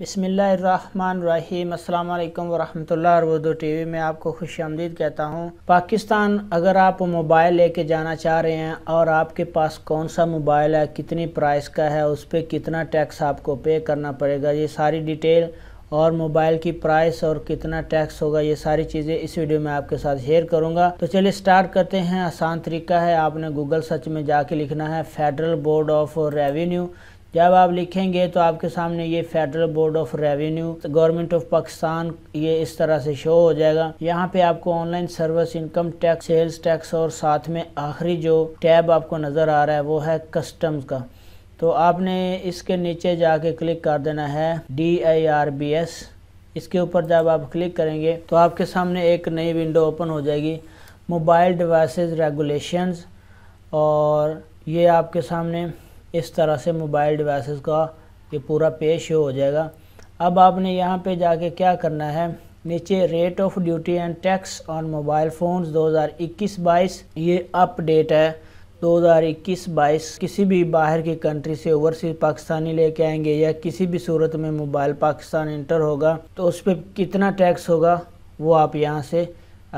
بسم اللہ الرحمن الرحیم۔ السلام علیکم ورحمۃ اللہ۔ اردو ٹی وی میں آپ کو خوش آمدید کہتا ہوں۔ پاکستان اگر آپ موبائل لے کے جانا چاہ رہے ہیں اور آپ کے پاس کون سا موبائل ہے، کتنی پرائس کا ہے، اس پہ کتنا ٹیکس آپ کو پے کرنا پڑے گا، یہ ساری ڈیٹیل اور موبائل کی پرائس اور کتنا ٹیکس ہوگا، یہ ساری چیزیں اس ویڈیو میں آپ کے ساتھ شیئر کروں گا۔ تو چلیے سٹارٹ کرتے ہیں۔ آسان طریقہ ہے، آپ نے گوگل سرچ میں جا کے لکھنا ہے فیڈرل بورڈ آف ریونیو۔ جب آپ لکھیں گے تو آپ کے سامنے یہ federal board of revenue government of Pakistan یہ اس طرح سے شو ہو جائے گا۔ یہاں پہ آپ کو online service, income tax, sales tax اور ساتھ میں آخری جو ٹیب آپ کو نظر آ رہا ہے وہ ہے کسٹمز کا۔ تو آپ نے اس کے نیچے جا کے کلک کر دینا ہے DIRBS۔ اس کے اوپر جب آپ کلک کریں گے تو آپ کے سامنے ایک نئی ونڈو اوپن ہو جائے گی، موبائل ڈیوائسز ریگولیشنز، اور یہ آپ کے سامنے اس طرح سے موبائل ڈیوائسز کا یہ پورا پیج شو ہو جائے گا۔ اب آپ نے یہاں پہ جا کے کیا کرنا ہے، نیچے rate of duty and tax on mobile phones 2021-22، یہ اپ ڈیٹ ہے 2021-22۔ کسی بھی باہر کی کنٹری سے اوورسیز پاکستانی لے کے آئیں گے یا کسی بھی صورت میں موبائل پاکستان انٹر ہوگا تو اس پہ کتنا ٹیکس ہوگا وہ آپ یہاں سے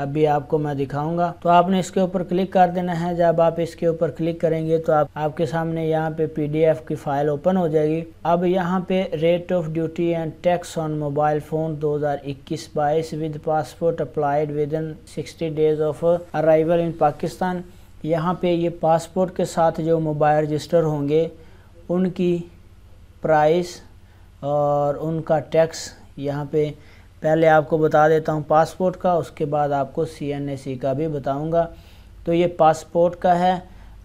ابھی آپ کو میں دکھاؤں گا۔ تو آپ نے اس کے اوپر کلک کر دینا ہے۔ جب آپ اس کے اوپر کلک کریں گے تو آپ کے سامنے یہاں پہ PDF کی فائل اوپن ہو جائے گی۔ اب یہاں پہ rate of duty and tax on mobile phone 2021-22 with passport applied within 60 days of arrival in Pakistan. یہاں پہ یہ پاسپورٹ کے ساتھ جو موبائل رجسٹر ہوں گے ان کی پرائس اور ان کا ٹیکس یہاں پہ پہلے آپ کو بتا دیتا ہوں پاسپورٹ کا، اس کے بعد آپ کو CNAC کا بھی بتاؤں گا۔ تو یہ پاسپورٹ کا ہے،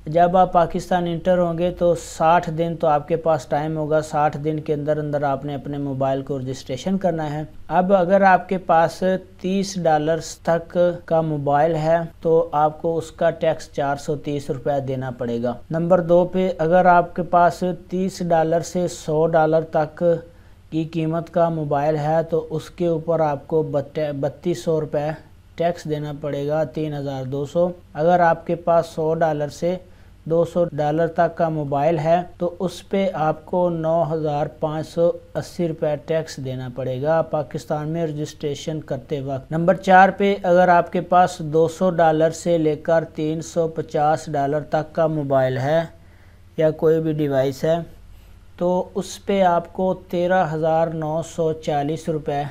جب آپ پاکستان انٹر ہوں گے تو 60 دن تو آپ کے پاس ٹائم ہوگا، 60 دن کے اندر اندر آپ نے اپنے موبائل کو رجسٹریشن کرنا ہے۔ اب اگر آپ کے پاس $30 تک کا موبائل ہے تو آپ کو اس کا ٹیکس $430 دینا پڑے گا۔ نمبر 2 پہ اگر آپ کے پاس $30 سے $100 تک کی قیمت کا موبائل ہے تو اس کے اوپر آپ کو $3200 ٹیکس دینا پڑے گا، 3200۔ اگر آپ کے پاس $100 سے $200 تک کا موبائل ہے تو اس پہ آپ کو $9580 ٹیکس دینا پڑے گا پاکستان میں رجسٹریشن کرتے وقت۔ نمبر 4 پہ اگر آپ کے پاس $200 سے لے کر $350 تک کا موبائل ہے یا کوئی بھی ڈیوائس ہے تو اس پہ آپ کو $13,940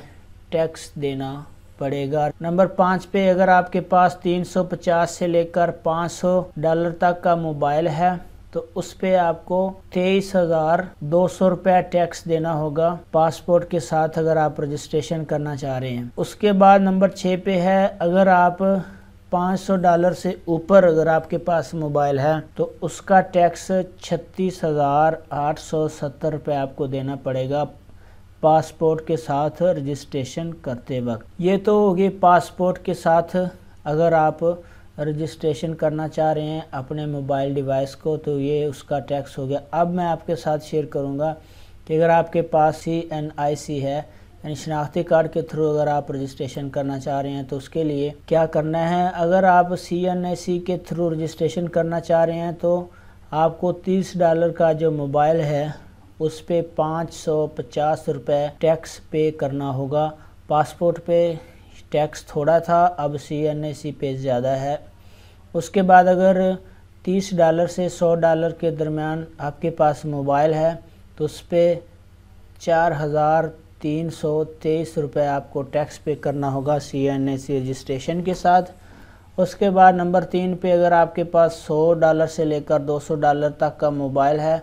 ٹیکس دینا پڑے گا۔ نمبر 5 پہ اگر آپ کے پاس $350 سے لے کر $500 تک کا موبائل ہے تو اس پہ آپ کو $23,200 ٹیکس دینا ہوگا پاسپورٹ کے ساتھ اگر آپ رجسٹریشن کرنا چاہ رہے ہیں۔ اس کے بعد نمبر 6 پہ ہے اگر آپ $500 سے اوپر اگر آپ کے پاس موبائل ہے تو اس کا ٹیکس $36,870 آپ کو دینا پڑے گا پاسپورٹ کے ساتھ رجسٹریشن کرتے وقت۔ یہ تو ہوگی پاسپورٹ کے ساتھ اگر آپ رجسٹریشن کرنا چاہ رہے ہیں اپنے موبائل ڈیوائس کو تو یہ اس کا ٹیکس ہو گیا۔ اب میں آپ کے ساتھ شیئر کروں گا کہ اگر آپ کے پاس CNIC ہے یعنی شناختی کارڈ کے تھرو اگر آپ رجسٹریشن کرنا چاہ رہے ہیں تو اس کے لیے کیا کرنا ہے۔ اگر آپ CNIC کے تھرو رجسٹریشن کرنا چاہ رہے ہیں تو آپ کو $30 کا جو موبائل ہے اس پہ $550 ٹیکس پے کرنا ہوگا۔ پاسپورٹ پہ ٹیکس تھوڑا تھا، اب CNIC پہ زیادہ ہے۔ اس کے بعد اگر $30 سے $100 کے درمیان آپ کے پاس موبائل ہے تو اس پہ $4,323 آپ کو ٹیکس پے کرنا ہوگا CNIC رجسٹریشن کے ساتھ۔ اس کے بعد نمبر 3 پہ اگر آپ کے پاس $100 سے لے کر $200 تک کا موبائل ہے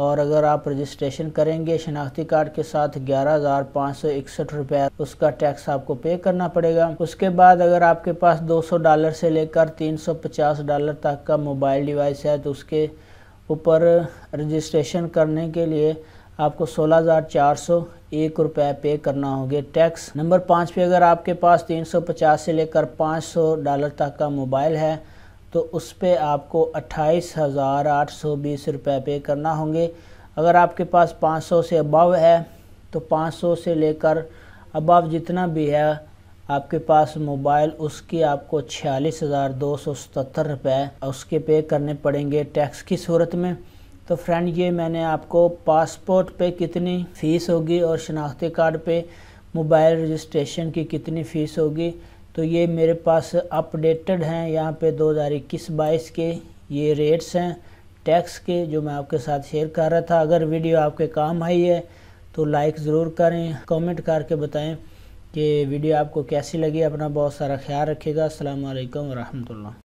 اور اگر آپ رجسٹریشن کریں گے شناختی کارڈ کے ساتھ $11,561 اس کا ٹیکس آپ کو پے کرنا پڑے گا۔ اس کے بعد اگر آپ کے پاس $200 سے لے کر $350 تک کا موبائل ڈیوائس ہے تو اس کے اوپر رجسٹریشن کرنے کے لیے آپ کو $16,401 پے کرنا ہوگے ٹیکس۔ نمبر 5 پہ اگر آپ کے پاس $350 سے لے کر $500 تک کا موبائل ہے تو اس پہ آپ کو $28,820 پے کرنا ہوں گے۔ اگر آپ کے پاس 500 سے ابو ہے تو 500 سے لے کر ابو جتنا بھی ہے آپ کے پاس موبائل اس کی آپ کو $46,277 اس کے پے کرنے پڑیں گے ٹیکس کی صورت میں۔ تو فرینڈ یہ میں نے آپ کو پاسپورٹ پہ کتنی فیس ہوگی اور شناختی کارڈ پہ موبائل رجسٹریشن کی کتنی فیس ہوگی تو یہ میرے پاس اپ ڈیٹڈ ہیں، یہاں پہ 2021-22 کے یہ ریٹس ہیں ٹیکس کے جو میں آپ کے ساتھ شیئر کر رہا تھا۔ اگر ویڈیو آپ کے کام آئی ہے تو لائک ضرور کریں، کامنٹ کر کے بتائیں کہ ویڈیو آپ کو کیسی لگی۔ اپنا بہت سارا خیال رکھیے گا۔ السلام علیکم ورحمۃ اللہ۔